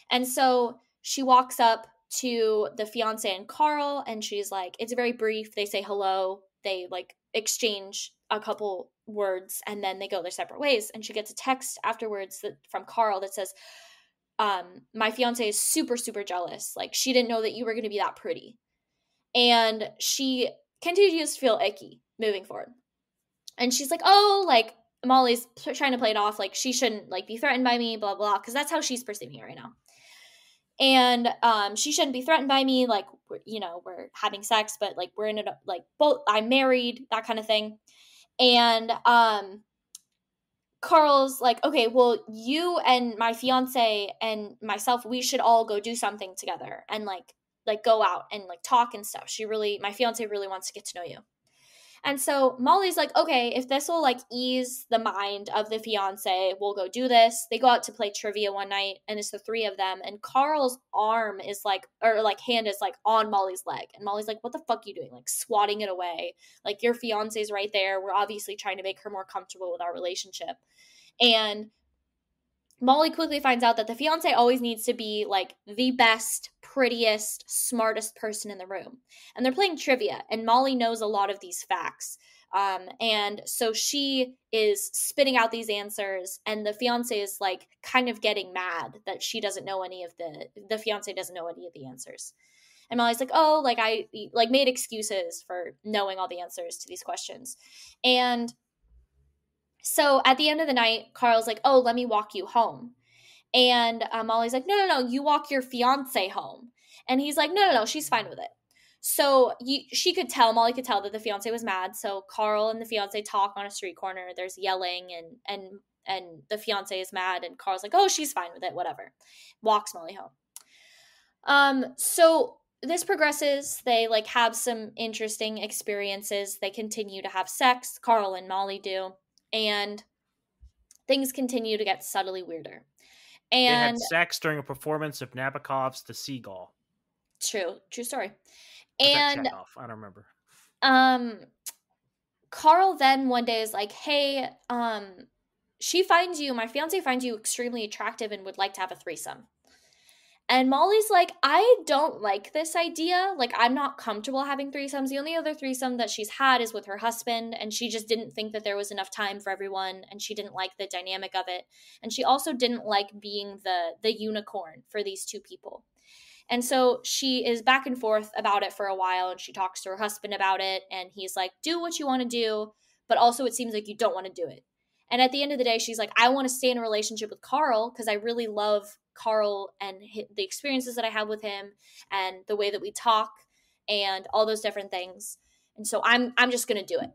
And so she walks up to the fiance and Carl, and she's like, it's very brief. They say hello, they like exchange a couple words, and then they go their separate ways. And she gets a text afterwards from Carl that says, my fiance is super, super jealous. Like, she didn't know that you were going to be that pretty. And she continues to feel icky moving forward. And she's like, oh, like, Molly's trying to play it off like she shouldn't like be threatened by me, blah, blah, because that's how she's perceiving it right now. And she shouldn't be threatened by me, like, you know, we're having sex, but like we're in it, like, both, I'm married, that kind of thing. And Carl's like, okay, well, you and my fiance and myself, we should all go do something together and like go out and like talk and stuff. My fiance really wants to get to know you. And so Molly's like, okay, if this will like ease the mind of the fiance, we'll go do this. They go out to play trivia one night, and it's the three of them. And Carl's arm is like, or like hand is like on Molly's leg. And Molly's like, what the fuck are you doing? Like swatting it away. Like, your fiance's right there. We're obviously trying to make her more comfortable with our relationship. And Molly quickly finds out that the fiance always needs to be like the best, prettiest, smartest person in the room. And they're playing trivia, and Molly knows a lot of these facts. And so she is spitting out these answers, and the fiance is like kind of getting mad that she doesn't know any of the fiance doesn't know any of the answers. And Molly's like, oh, like I like made excuses for knowing all the answers to these questions. And so at the end of the night, Carl's like, oh, let me walk you home. And Molly's like, no, you walk your fiance home. And he's like, no, she's fine with it. So Molly could tell that the fiance was mad. So Carl and the fiance talk on a street corner. There's yelling, and the fiance is mad. And Carl's like, oh, she's fine with it, whatever. Walks Molly home. So this progresses. They like have some interesting experiences. They continue to have sex. Carl and Molly do. And things continue to get subtly weirder. They had And sex during a performance of Nabokov's The Seagull. true story. Was that And Chekhov? I don't remember. Carl then one day is like, hey, my fiance finds you extremely attractive and would like to have a threesome. And Molly's like, I don't like this idea. Like, I'm not comfortable having threesomes. The only other threesome that she's had is with her husband, and she just didn't think that there was enough time for everyone, and she didn't like the dynamic of it. And she also didn't like being the unicorn for these two people. And so she is back and forth about it for a while, and she talks to her husband about it, and he's like, do what you want to do, but also it seems like you don't want to do it. And at the end of the day, she's like, I want to stay in a relationship with Carl because I really love Carl and the experiences that I have with him and the way that we talk and all those different things. And so I'm just going to do it.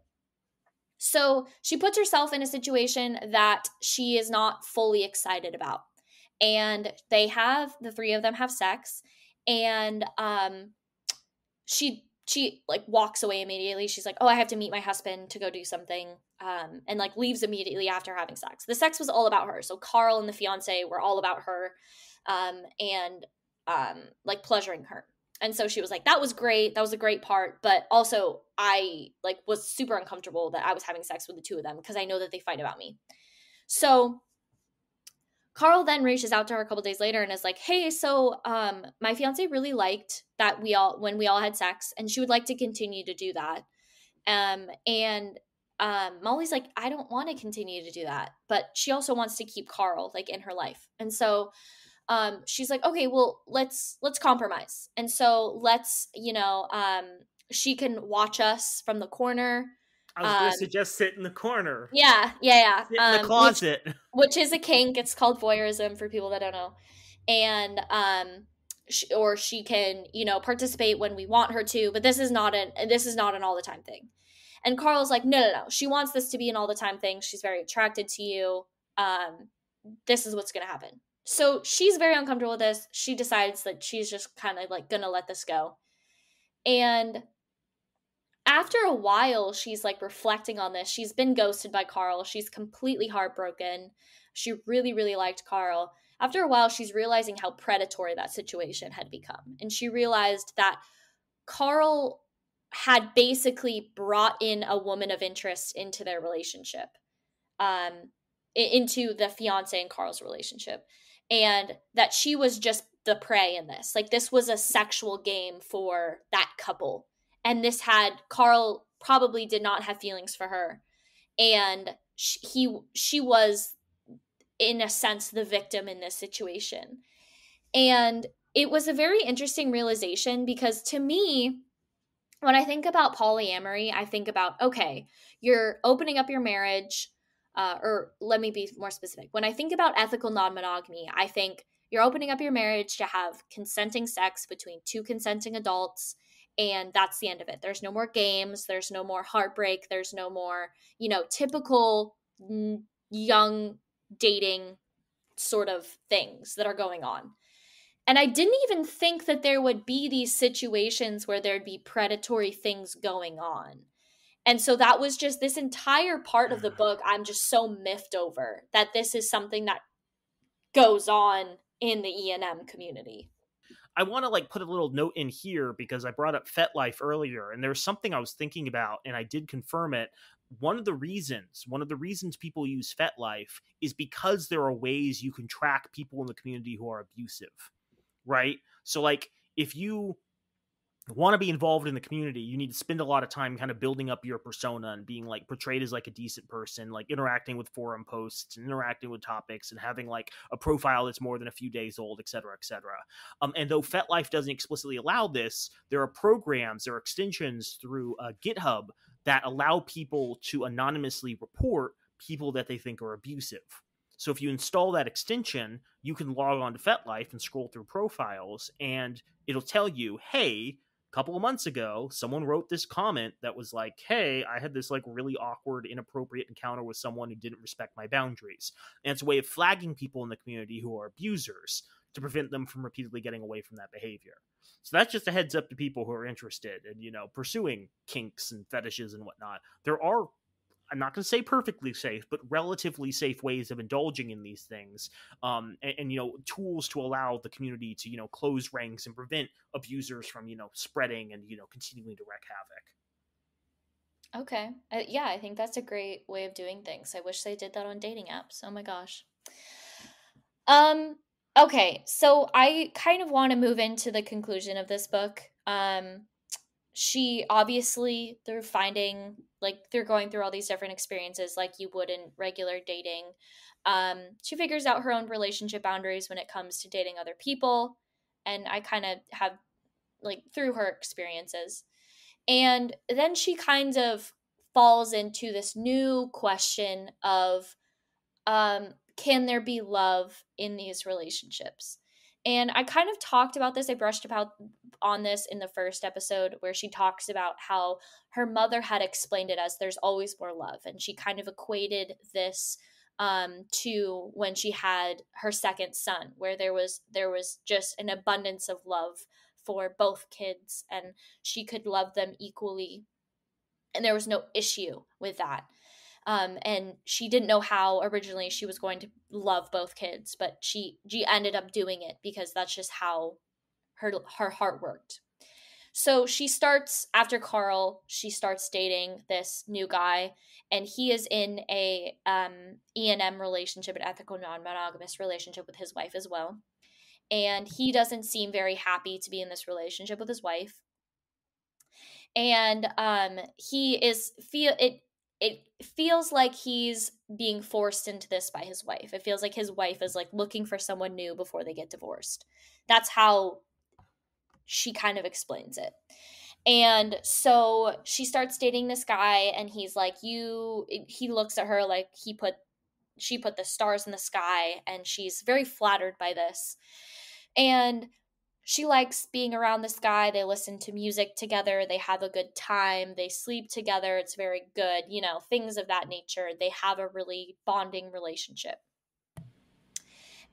So she puts herself in a situation that she is not fully excited about. And the three of them have sex, and she like walks away immediately. She's like, oh, I have to meet my husband to go do something, and like leaves immediately after having sex. The sex was all about her. So Carl and the fiance were all about her, and like pleasuring her. And so she was like, that was great. That was a great part. But also I like was super uncomfortable that I was having sex with the two of them because I know that they fight about me. So Carl then reaches out to her a couple days later and is like, hey, so my fiance really liked that when we all had sex, and she would like to continue to do that. And Molly's like, I don't want to continue to do that, but she also wants to keep Carl like in her life. And so she's like, okay, well, let's compromise. And so let's, she can watch us from the corner. I was going to suggest sit in the corner. Yeah. Sit in the closet. Which is a kink. It's called voyeurism for people that don't know. And she can, participate when we want her to, but this is not an all the time thing. And Carl's like, no. She wants this to be an all the time thing. She's very attracted to you. This is what's going to happen. So she's very uncomfortable with this. She decides that she's just kind of like going to let this go. And after a while, she's like reflecting on this. She's been ghosted by Carl. She's completely heartbroken. She really, really liked Carl. After a while, she's realizing how predatory that situation had become. And she realized that Carl had basically brought in a woman of interest into their relationship, um, into the fiance and Carl's relationship, and that she was just the prey in this. Like, this was a sexual game for that couple, and this had Carl probably did not have feelings for her, and she was in a sense the victim in this situation. And it was a very interesting realization, because to me, when I think about polyamory, I think about, okay, you're opening up your marriage, or let me be more specific. When I think about ethical non monogamy, I think you're opening up your marriage to have consenting sex between two consenting adults, and that's the end of it. There's no more games, there's no more heartbreak, there's no more, typical young dating sort of things that are going on. And I didn't even think that there would be these situations where there'd be predatory things going on. And so that was just this entire part of the book. I'm just so miffed over that this is something that goes on in the E&M community. I want to like put a little note in here because I brought up FetLife earlier, and there's something I was thinking about, and I did confirm it. One of the reasons people use FetLife is because there are ways you can track people in the community who are abusive, right? So like if you want to be involved in the community, you need to spend a lot of time kind of building up your persona and being like portrayed as like a decent person, like interacting with forum posts and interacting with topics and having like a profile that's more than a few days old, et cetera, et cetera. And though FetLife doesn't explicitly allow this, there are programs, there are extensions through GitHub that allow people to anonymously report people that they think are abusive. So if you install that extension, you can log on to FetLife and scroll through profiles, and it'll tell you, hey, couple of months ago, someone wrote this comment that was like, hey, I had this like really awkward, inappropriate encounter with someone who didn't respect my boundaries. And it's a way of flagging people in the community who are abusers to prevent them from repeatedly getting away from that behavior. So that's just a heads up to people who are interested in, pursuing kinks and fetishes and whatnot. There are, I'm not going to say perfectly safe, but relatively safe ways of indulging in these things, and tools to allow the community to close ranks and prevent abusers from spreading and continuing to wreak havoc. Okay. Yeah, I think that's a great way of doing things. I wish they did that on dating apps. Oh my gosh. Okay, so I kind of want to move into the conclusion of this book. She obviously, they're going through all these different experiences like you would in regular dating. She figures out her own relationship boundaries when it comes to dating other people, and I kind of have like through her experiences. And then she kind of falls into this new question of, can there be love in these relationships? And I kind of talked about this. I brushed about on this in the first episode, where she talks about how her mother had explained it as there's always more love. And she kind of equated this to when she had her second son, where there was just an abundance of love for both kids, and she could love them equally. And there was no issue with that. And she didn't know how originally she was going to love both kids, but she ended up doing it because that's just how her heart worked. So she starts, after Carl, she starts dating this new guy, and he is in a E&M relationship, an ethical non-monogamous relationship with his wife as well. And he doesn't seem very happy to be in this relationship with his wife. And it feels like he's being forced into this by his wife. It feels like his wife is like looking for someone new before they get divorced. That's how she kind of explains it. And so she starts dating this guy, and he's like, he looks at her like she put the stars in the sky, and she's very flattered by this. And she likes being around this guy. They listen to music together. They have a good time. They sleep together. It's very good. Things of that nature. They have a really bonding relationship.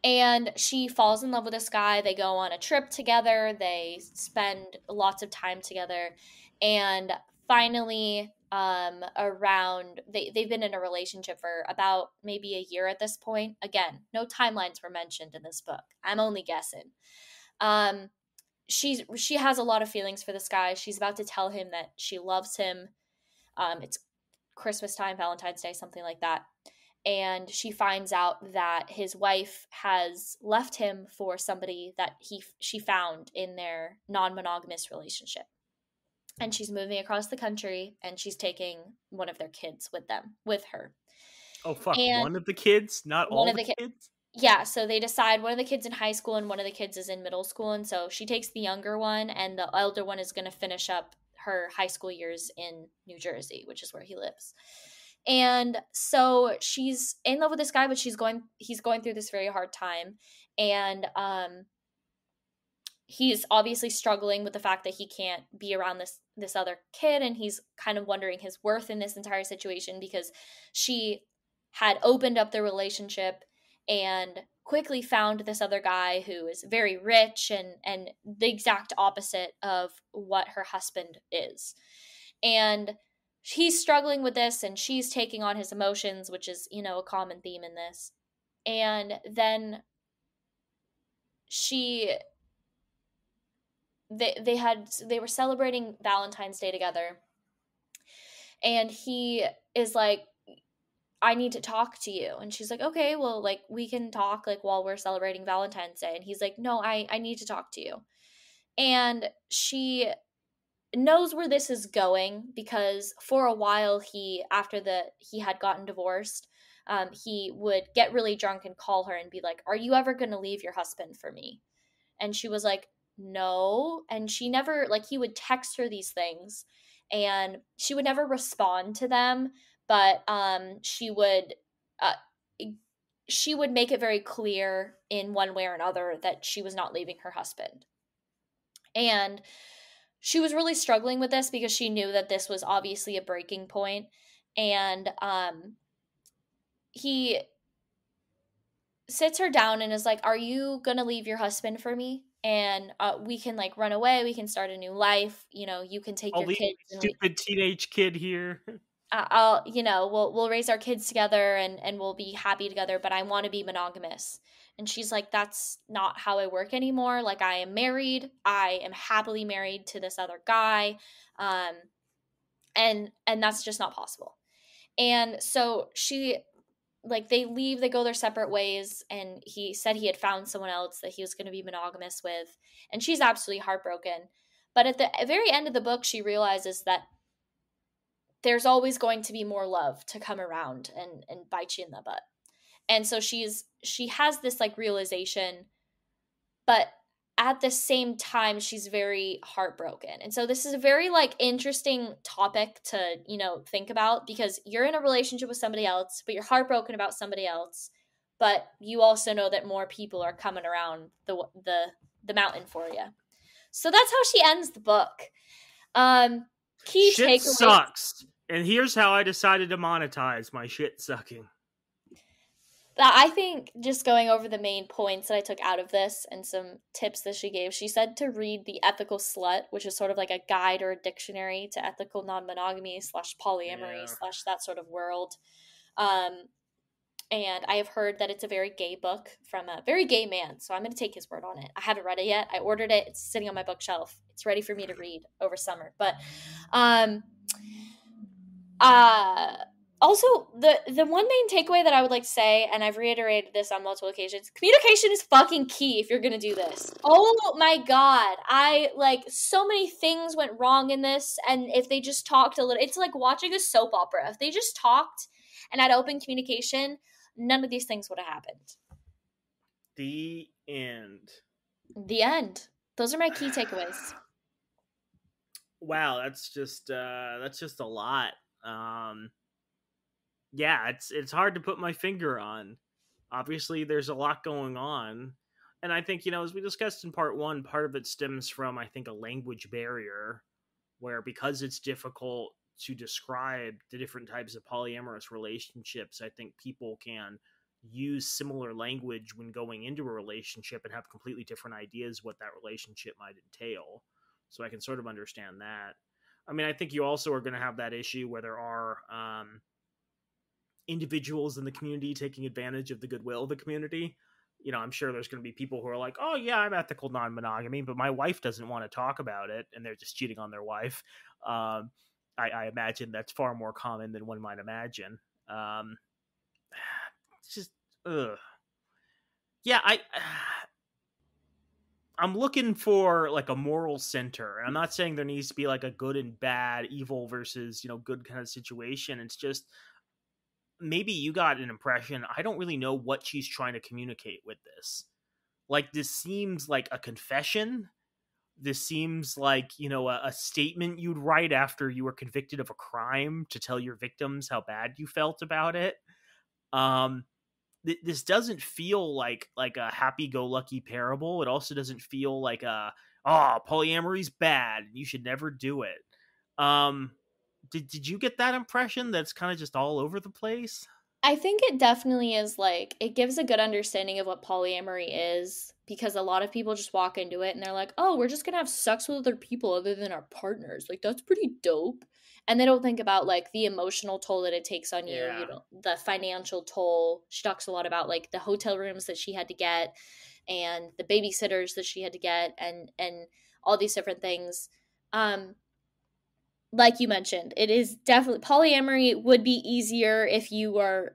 And she falls in love with this guy. They go on a trip together. They spend lots of time together. And finally, they've been in a relationship for about maybe a year at this point. Again, no timelines were mentioned in this book. I'm only guessing. she has a lot of feelings for this guy. She's about to tell him that she loves him. It's Christmas time, Valentine's Day, something like that. And she finds out that his wife has left him for somebody that she found in their non-monogamous relationship. And she's moving across the country, and she's taking one of their kids with her. Oh fuck! And One of the kids, not one all of the the kids, kids. yeah, so they decide one of the kids in high school and one of the kids is in middle school, and so she takes the younger one, and the elder one is going to finish up her high school years in New Jersey, which is where he lives. And so she's in love with this guy, but he's going through this very hard time, and he's obviously struggling with the fact that he can't be around this other kid, and he's kind of wondering his worth in this entire situation because she had opened up their relationship and quickly found this other guy who is very rich and the exact opposite of what her husband is. And he's struggling with this, and she's taking on his emotions, which is, a common theme in this. And then she they were celebrating Valentine's Day together, and he is like, I need to talk to you. And she's like, okay, well, like, we can talk, like, while we're celebrating Valentine's Day. And he's like, no, I need to talk to you. And she knows where this is going because for a while he had gotten divorced, he would get really drunk and call her and be like, are you ever going to leave your husband for me? And she was like, no. And she never, like, he would text her these things and she would never respond to them, but uh she would make it very clear in one way or another that she was not leaving her husband. And she was really struggling with this because she knew that this was obviously a breaking point. And he sits her down and is like, are you gonna leave your husband for me? And we can, like, run away, we can start a new life, you can take I'll your leave kids my and stupid teenage kid here. I'll, we'll raise our kids together and we'll be happy together, but I want to be monogamous. And she's like, that's not how I work anymore. Like, I am married. I am happily married to this other guy. And that's just not possible. And so they leave, they go their separate ways. And he said he had found someone else that he was going to be monogamous with. And she's absolutely heartbroken. But at the very end of the book, she realizes that there's always going to be more love to come around and bite you in the butt. And so she has this, like, realization, but at the same time she's very heartbroken. And so this is a very, like, interesting topic to, think about, because you're in a relationship with somebody else, but you're heartbroken about somebody else, but you also know that more people are coming around the mountain for you. So that's how she ends the book. Key Shit takeaways. sucks. And here's how I decided to monetize my shit sucking. I think, just going over the main points that I took out of this and some tips that she gave, she said to read The Ethical Slut, which is sort of like a guide or a dictionary to ethical non-monogamy / polyamory / that sort of world. And I have heard that it's a very gay book from a very gay man, so I'm going to take his word on it. I haven't read it yet. I ordered it. It's sitting on my bookshelf. It's ready for me to read over summer. But also, the one main takeaway that I would like to say, and I've reiterated this on multiple occasions, communication is fucking key if you're going to do this. Oh my God. So many things went wrong in this, and if they just talked a little, it's like watching a soap opera. If they just talked and had open communication, none of these things would have happened. The end. The end. Those are my key takeaways. Wow, that's just a lot. Yeah, it's hard to put my finger on. Obviously, there's a lot going on. And I think, as we discussed in part one, part of it stems from, I think, a language barrier where, because it's difficult to describe the different types of polyamorous relationships, I think people can use similar language when going into a relationship and have completely different ideas what that relationship might entail. So I can sort of understand that. I mean, I think you also are going to have that issue where there are individuals in the community taking advantage of the goodwill of the community. I'm sure there's going to be people who are like, oh yeah, I'm ethical non-monogamy, but my wife doesn't want to talk about it, and they're just cheating on their wife. I imagine that's far more common than one might imagine. Um, it's just, ugh. Yeah, I'm looking for like a moral center. And I'm not saying there needs to be like a good and bad, evil versus, good kind of situation. It's just maybe you got an impression. I don't really know what she's trying to communicate with this. Like, this seems like a confession. This seems like, a statement you'd write after you were convicted of a crime to tell your victims how bad you felt about it. Um, this doesn't feel like a happy-go-lucky parable. It also doesn't feel like polyamory's bad, you should never do it. Did you get that impression that's kind of just all over the place? I think it definitely is, like, it gives a good understanding of what polyamory is, because a lot of people just walk into it and they're like, oh, we're just gonna have sex with other people other than our partners. Like, that's pretty dope. And they don't think about, like, the emotional toll that it takes on you, Yeah. the financial toll. She talks a lot about, like, the hotel rooms that she had to get and the babysitters that she had to get, and all these different things. Like you mentioned, it is definitely, polyamory would be easier if you are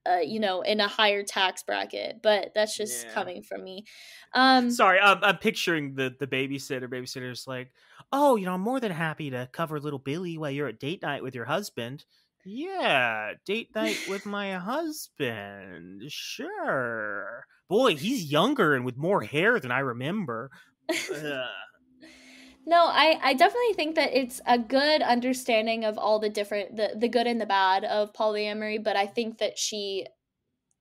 in a higher tax bracket, but that's just Yeah. coming from me. Sorry, I'm picturing the babysitter's like, oh, I'm more than happy to cover little Billy while you're at date night with your husband. Yeah, date night with my husband. Sure. Boy, he's younger and with more hair than I remember. Ugh. No, I definitely think that it's a good understanding of all the different, the good and the bad of polyamory, but I think that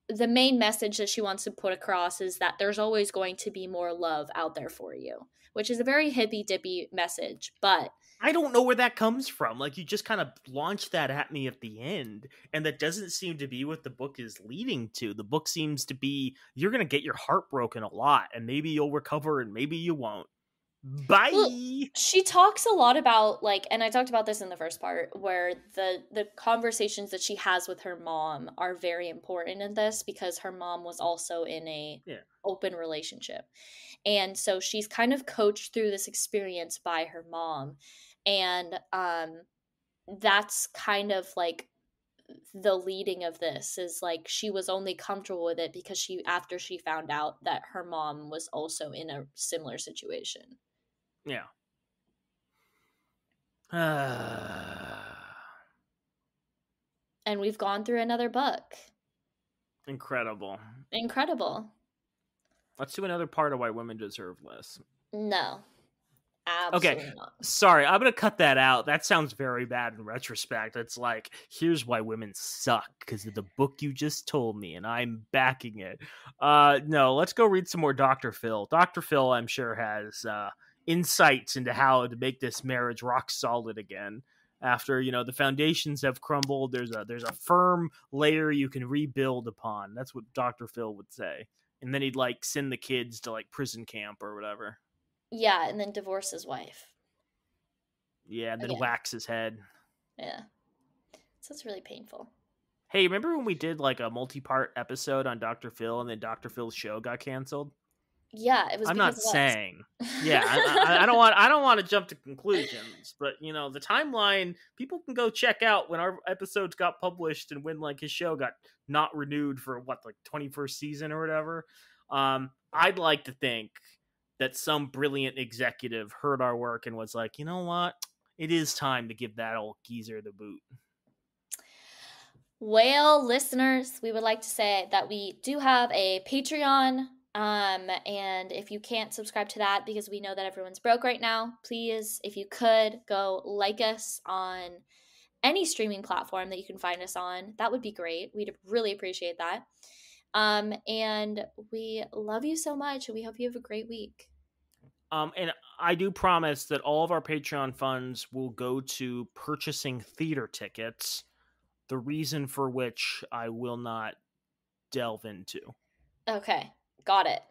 the main message that she wants to put across is that there's always going to be more love out there for you, which is a very hippy dippy message, but I don't know where that comes from. Like, you just kind of launched that at me at the end, and that doesn't seem to be what the book is leading to. The book seems to be, you're going to get your heart broken a lot, and maybe you'll recover and maybe you won't. Bye. well, she talks a lot about, like, and I talked about this in the first part, where the conversations that she has with her mom are very important in this, because her mom was also in a Yeah. open relationship. And so she's kind of coached through this experience by her mom. And that's kind of like the leading of this, is like she was only comfortable with it because after she found out that her mom was also in a similar situation. Yeah. And we've gone through another book. Incredible. Let's do another part of why women deserve less. No, Okay, absolutely not. sorry, I'm gonna cut that out. That sounds very bad in retrospect. It's like, here's why women suck, because of the book you just told me, and I'm backing it. No, let's go read some more Dr. Phil. Dr. Phil, I'm sure, has insights into how to make this marriage rock solid again. After the foundations have crumbled, there's a firm layer you can rebuild upon. That's what Dr. Phil would say, and then he'd like send the kids to like prison camp or whatever. Yeah, and then divorce his wife. Yeah, and then Again. wax his head. Yeah. So it's really painful. Hey, remember when we did like a multi-part episode on Dr. Phil and then Dr. Phil's show got canceled? Yeah, it was. I'm because not of us. saying. Yeah, I don't want to jump to conclusions, but the timeline, people can go check out when our episodes got published and when like his show got not renewed for like 21st season or whatever. I'd like to think that some brilliant executive heard our work and was like, you know what? It is time to give that old geezer the boot. Well, listeners, we would like to say that we do have a Patreon. And if you can't subscribe to that because we know that everyone's broke right now, please, if you could, go like us on any streaming platform that you can find us on. That would be great. We'd really appreciate that. And we love you so much, and we hope you have a great week. And I do promise that all of our Patreon funds will go to purchasing theater tickets, the reason for which I will not delve into. Okay, got it.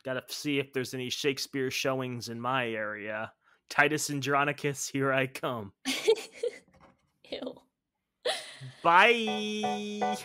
Gotta see if there's any Shakespeare showings in my area. Titus Andronicus, here I come. Ew. Bye!